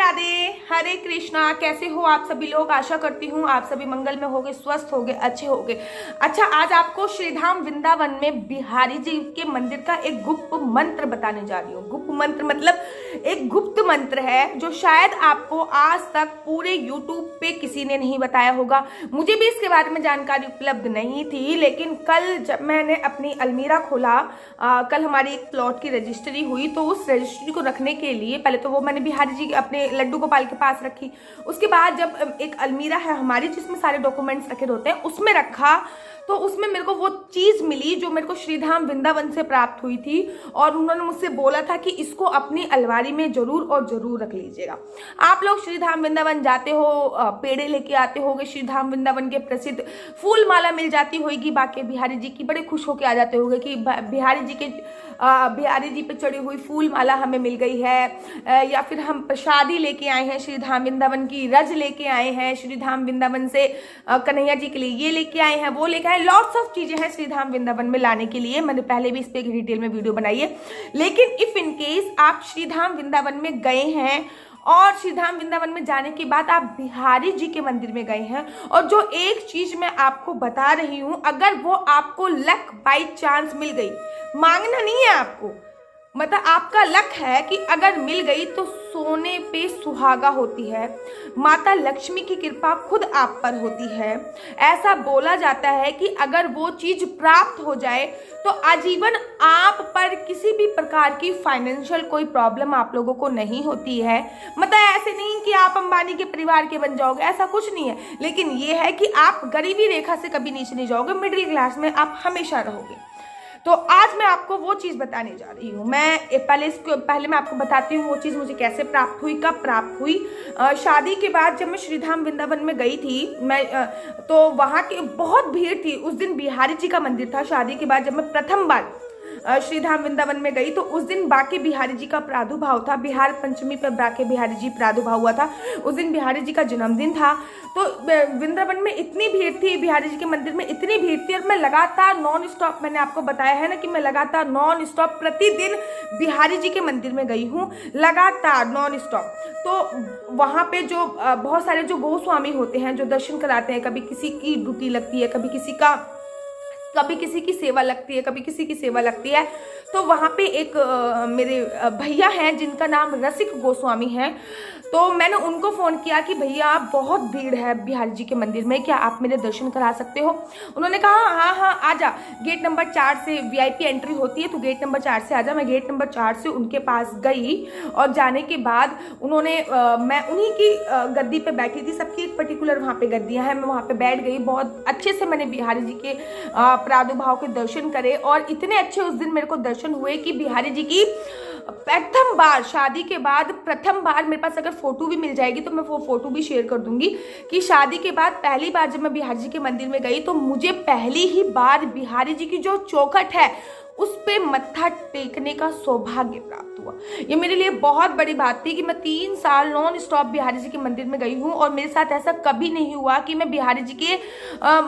राधे। हरे कृष्णा। कैसे हो आप सभी लोग? आशा करती हूँ आप सभी मंगल में होगे, स्वस्थ होगे, अच्छे होगे। अच्छा, आज आपको श्रीधाम वृंदावन में बिहारी जी के मंदिर का एक गुप्त मंत्र बताने जा रही हूँ। गुप्त मंत्र मतलब एक गुप्त मंत्र है जो शायद आपको आज तक पूरे यूट्यूब पे किसी ने नहीं बताया होगा। मुझे भी इसके बारे में जानकारी उपलब्ध नहीं थी, लेकिन कल जब मैंने अपनी अलमीरा खोला, कल हमारी एक प्लॉट की रजिस्ट्री हुई, तो उस रजिस्ट्री को रखने के लिए पहले तो वो मैंने बिहारी जी अपने लड्डू गोपाल के पास रखी। उसके बाद जब एक अलमीरा है हमारी जिसमें सारे डॉक्यूमेंट्स रखे होते हैं, उसमें रखा, तो उसमें मेरे को वो चीज़ मिली जो मेरे को श्रीधाम वृंदावन से प्राप्त हुई थी, और उन्होंने मुझसे बोला था कि इसको अपनी अलमारी में जरूर और जरूर रख लीजिएगा। आप लोग श्रीधाम वृंदावन जाते हो, पेड़े लेके आते होगे, श्रीधाम वृंदावन के प्रसिद्ध फूल माला मिल जाती होगी बाके बिहारी जी की, बड़े खुश होके आ जाते होगे कि बिहारी जी पे चढ़ी हुई फूल माला हमें मिल गई है, या फिर हम प्रसादी लेके आए हैं, श्रीधाम वृंदावन की रज लेके आए हैं, श्रीधाम वृंदावन से कन्हैया जी के लिए ये लेके आए हैं, वो लेके आए। लॉट्स ऑफ चीजें हैं श्रीधाम वृंदावन में लाने के लिए। मैंने पहले भी इस पे डिटेल में वीडियो बनाई है। लेकिन इफ इन केस आप श्रीधाम वृंदावन में गए हैं और श्रीधाम वृंदावन में जाने के बाद आप बिहारी जी के मंदिर में गए हैं, और जो एक चीज मैं आपको बता रही हूं, अगर वो आपको लक बाई चांस मिल गई, मांगना नहीं है आपको, मतलब आपका लक है कि अगर मिल गई तो सोने पे सुहागा होती है। माता लक्ष्मी की कृपा खुद आप पर होती है। ऐसा बोला जाता है कि अगर वो चीज प्राप्त हो जाए तो आजीवन आप पर किसी भी प्रकार की फाइनेंशियल कोई प्रॉब्लम आप लोगों को नहीं होती है। मतलब ऐसे नहीं कि आप अंबानी के परिवार के बन जाओगे, ऐसा कुछ नहीं है, लेकिन ये है कि आप गरीबी रेखा से कभी नीचे नहीं जाओगे, मिडिल क्लास में आप हमेशा रहोगे। तो आज मैं आपको वो चीज़ बताने जा रही हूँ। मैं पहले मैं आपको बताती हूँ वो चीज़ मुझे कैसे प्राप्त हुई, कब प्राप्त हुई। शादी के बाद जब मैं श्रीधाम वृंदावन में गई थी, तो वहाँ की बहुत भीड़ थी। उस दिन बिहारी जी का मंदिर था। शादी के बाद जब मैं प्रथम बार श्रीधाम वृंदावन में गई तो उस दिन बाके बिहारी जी का प्रादुर्भाव था। बिहार पंचमी पर बाके बिहारी जी प्रादुर्भाव हुआ था। उस दिन बिहारी जी का जन्मदिन था। तो वृंदावन में इतनी भीड़ थी, बिहारी जी के मंदिर में इतनी भीड़ थी, और मैं लगातार नॉन स्टॉप, मैंने आपको बताया है ना कि मैं लगातार नॉन स्टॉप प्रतिदिन बिहारी जी के मंदिर में गई हूँ, लगातार नॉन स्टॉप। तो वहाँ पे जो बहुत सारे जो गोस्वामी होते हैं जो दर्शन कराते हैं, कभी किसी की ड्यूटी लगती है, कभी किसी की सेवा लगती है, कभी किसी की सेवा लगती है। तो वहाँ पे एक मेरे भैया हैं जिनका नाम रसिक गोस्वामी है। तो मैंने उनको फ़ोन किया कि भैया बहुत भीड़ है बिहारी जी के मंदिर में, क्या आप मेरे दर्शन करा सकते हो? उन्होंने कहा हाँ आजा, गेट नंबर 4 से VIP एंट्री होती है, तो गेट नंबर 4 से आजा। मैं गेट नंबर 4 से उनके पास गई, और जाने के बाद उन्होंने मैं उन्हीं की गद्दी पे बैठी थी। सबकी एक पर्टिकुलर वहाँ पे गद्दियाँ हैं, मैं वहाँ पे बैठ गई। बहुत अच्छे से मैंने बिहारी जी के प्रादुर्भाव के दर्शन करे, और इतने अच्छे उस दिन मेरे को दर्शन हुए कि बिहारी जी की प्रथम बार, शादी के बाद प्रथम बार, मेरे पास अगर फोटो भी मिल जाएगी तो मैं वो फोटो भी शेयर कर दूंगी, कि शादी के बाद पहली बार जब मैं बिहारी जी के मंदिर में गई तो मुझे पहली ही बार बिहारी जी की जो चौखट है उस पे मत्था टेकने का सौभाग्य प्राप्त हुआ। ये मेरे लिए बहुत बड़ी बात थी कि मैं 3 साल नॉन स्टॉप बिहारी जी के मंदिर में गई हूँ, और मेरे साथ ऐसा कभी नहीं हुआ कि मैं बिहारी जी के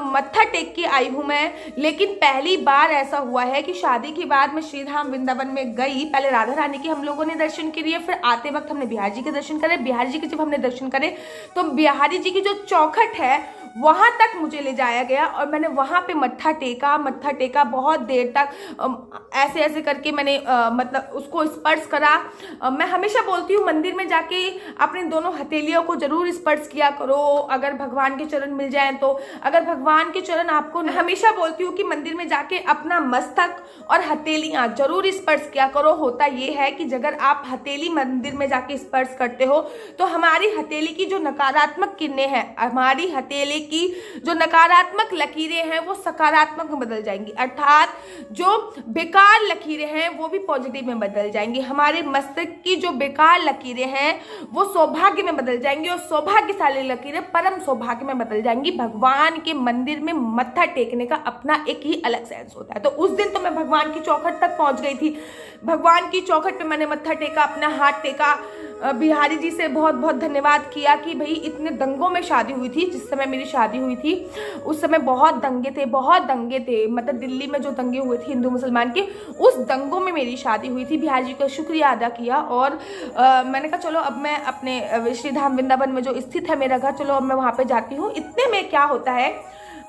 मत्था टेक के आई हूँ मैं। लेकिन पहली बार ऐसा हुआ है कि शादी के बाद मैं श्रीधाम वृंदावन में गई। पहले राधा रानी के हम लोगों ने दर्शन किए, फिर आते वक्त हमने बिहारी जी के दर्शन करे। बिहारी जी के जब हमने दर्शन करे तो बिहारी जी की जो चौखट है वहां तक मुझे ले जाया गया, और मैंने वहां पे मत्था टेका बहुत देर तक। ऐसे ऐसे करके मैंने मतलब उसको स्पर्श करा। मैं हमेशा बोलती हूँ मंदिर में जाके अपने दोनों हथेलियों को जरूर स्पर्श किया करो, अगर भगवान के चरण मिल जाएं तो। अगर भगवान के चरण आपको, हमेशा बोलती हूँ कि मंदिर में जाके अपना मस्तक और हथेलियां जरूर स्पर्श किया करो। होता ये है कि अगर आप हथेली मंदिर में जाके स्पर्श करते हो तो हमारी हथेली की जो नकारात्मक किरणें हैं, हमारी हथेली की जो नकारात्मक लकीरें हैं वो सकारात्मक में बदल जाएंगी, अर्थात जो बेकार लकीरें हैं वो भी पॉजिटिव में बदल जाएंगी। हमारे मस्तिष्क की जो बेकार लकीरें हैं वो सौभाग्य में बदल जाएंगी, और सौभाग्यशाली लकीरें परम सौभाग्य में बदल जाएंगी। भगवान के मंदिर में मत्था टेकने का अपना एक ही अलग सेंस होता है। तो उस दिन तो मैं भगवान की चौखट तक पहुंच गई थी। भगवान की चौखट पे मैंने मत्था टेका, अपना हाथ टेका, बिहारी जी से बहुत बहुत धन्यवाद किया कि भाई इतने दंगों में शादी हुई थी। जिस समय मेरी शादी हुई थी उस समय बहुत दंगे थे, बहुत दंगे थे, मतलब दिल्ली में जो दंगे हुए थे हिंदू मुसलमान के, उस दंगों में मेरी शादी हुई थी। बिहारी जी का शुक्रिया अदा किया और मैंने कहा चलो अब मैं अपने श्री धाम वृंदावन में जो स्थित है मेरा घर, चलो अब मैं वहाँ पे जाती हूँ। इतने में क्या होता है,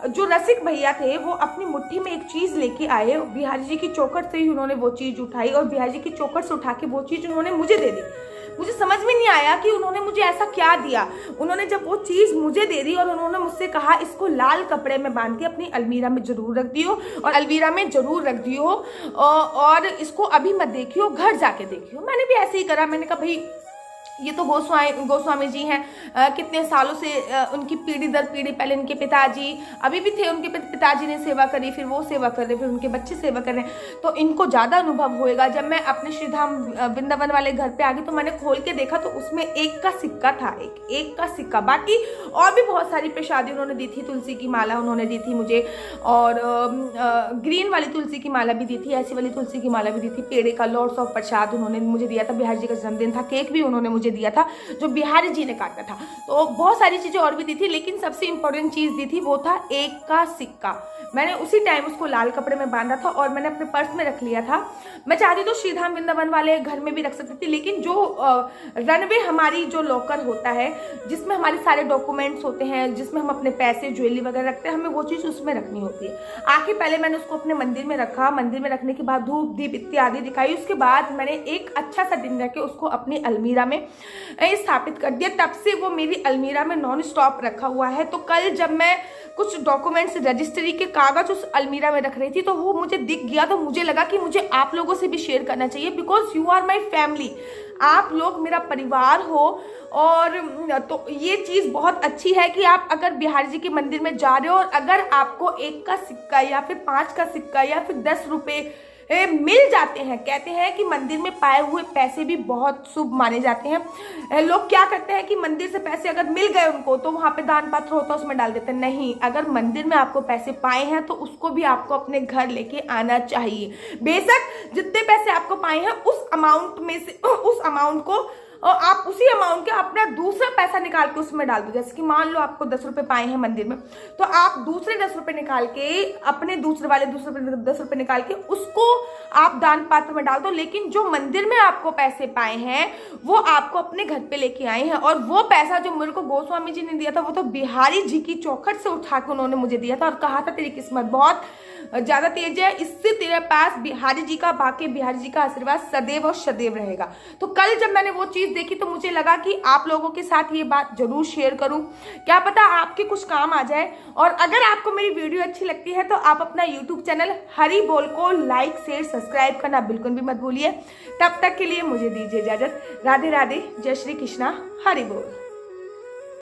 जो रसिक भैया थे वो अपनी मुट्ठी में एक चीज लेके आए, बिहारी जी की चौखट से ही उन्होंने वो चीज उठाई और बिहारी जी की चौखट से उठा के वो चीज उन्होंने मुझे दे दी। मुझे समझ में नहीं आया कि उन्होंने मुझे ऐसा क्या दिया। उन्होंने जब वो चीज मुझे दे दी और उन्होंने मुझसे कहा इसको लाल कपड़े में बांध के अपनी अलमीरा में जरूर रख दियो और अलमीरा में जरूर रख दियो और इसको अभी मत देखियो, घर जाके देखियो। मैंने भी ऐसे ही करा। मैंने कहा भाई ये तो गोस्वामी जी हैं, कितने सालों से उनकी पीढ़ी दर पीढ़ी, पहले उनके पिताजी अभी भी थे, उनके पिताजी ने सेवा करी, फिर वो सेवा कर रहे, फिर उनके बच्चे सेवा कर रहे हैं, तो इनको ज़्यादा अनुभव होएगा। जब मैं अपने श्रीधाम वृंदावन वाले घर पे आ गई तो मैंने खोल के देखा तो उसमें एक का सिक्का था, एक का सिक्का। बाकी और भी बहुत सारी प्रसादी उन्होंने दी थी। तुलसी की माला उन्होंने दी थी मुझे और ग्रीन वाली तुलसी की माला भी दी थी, ऐसी वाली तुलसी की माला भी दी थी, पेड़े का लॉर्ड्स ऑफ प्रसाद उन्होंने मुझे दिया था। बिहारी जी का जन्मदिन था, केक भी उन्होंने मुझे दिया था जो बिहारी जी ने काटा था। तो बहुत सारी चीजें और भी दी थी, लेकिन सबसे इंपॉर्टेंट चीज दी थी वो था एक का सिक्का। मैंने उसी टाइम उसको लाल कपड़े में बांधा था और मैंने अपने पर्स में रख लिया था। मैं चाहती तो श्रीधाम वृंदावन वाले घर में भी रख सकती थी, लेकिन जो रनवे हमारी जो लॉकर होता है जिसमें हमारे सारे डॉक्यूमेंट्स होते हैं, जिसमें हम अपने पैसे ज्वेलरी वगैरह रखते हैं, हमें वो चीज़ उसमें रखनी होती है। आखिर पहले मैंने उसको अपने मंदिर में रखा, मंदिर में रखने के बाद धूप दीप इत्यादि दिखाई, उसके बाद मैंने एक अच्छा सा दिन रख के उसको अपनी अलमीरा में स्थापित कर दिया। तब से वो मेरी अलमीरा में नॉन स्टॉप रखा हुआ है। तो कल जब मैं कुछ डॉक्यूमेंट्स रजिस्ट्री के कागज उस अलमीरा में रख रही थी तो वो मुझे दिख गया, तो मुझे लगा कि मुझे आप लोगों से भी शेयर करना चाहिए, because you are my family, आप लोग मेरा परिवार हो। और तो ये चीज़ बहुत अच्छी है कि आप अगर बिहारी जी के मंदिर में जा रहे हो और अगर आपको एक का सिक्का या फिर 5 का सिक्का या फिर 10 रुपये मिल जाते हैं। कहते हैं कि मंदिर में पाए हुए पैसे भी बहुत शुभ माने जाते हैं। लोग क्या करते हैं कि मंदिर से पैसे अगर मिल गए उनको तो वहाँ पे दान पात्र होता है उसमें डाल देते हैं। नहीं, अगर मंदिर में आपको पैसे पाए हैं तो उसको भी आपको अपने घर लेके आना चाहिए। बेशक जितने पैसे आपको पाए हैं उस अमाउंट में से उस अमाउंट को और आप उसी अमाउंट के अपना दूसरा पैसा निकाल के उसमें डाल दो। जैसे कि मान लो आपको 10 रुपये पाए हैं मंदिर में, तो आप दूसरे 10 रुपये निकाल के अपने दूसरे वाले 10 रुपये निकाल के उसको आप दान पात्र में डाल दो। लेकिन जो मंदिर में आपको पैसे पाए हैं वो आपको अपने घर पे लेके आए हैं। और वो पैसा जो मेरे को गोस्वामी जी ने दिया था वो तो बिहारी जी की चौखट से उठा के उन्होंने मुझे दिया था और कहा था तेरी किस्मत बहुत ज्यादा तेज है, इससे तेरे पास बिहारी जी का बाकी बिहारी जी का आशीर्वाद सदैव और सदैव रहेगा। तो कल जब मैंने वो चीज देखी तो मुझे लगा कि आप लोगों के साथ ये बात जरूर शेयर करूं, क्या पता आपके कुछ काम आ जाए। और अगर आपको मेरी वीडियो अच्छी लगती है तो आप अपना यूट्यूब चैनल हरि बोल को लाइक शेयर सब्सक्राइब करना बिल्कुल भी मत भूलिए। तब तक के लिए मुझे दीजिए इजाजत। राधे राधे, जय श्री कृष्णा, हरि बोल।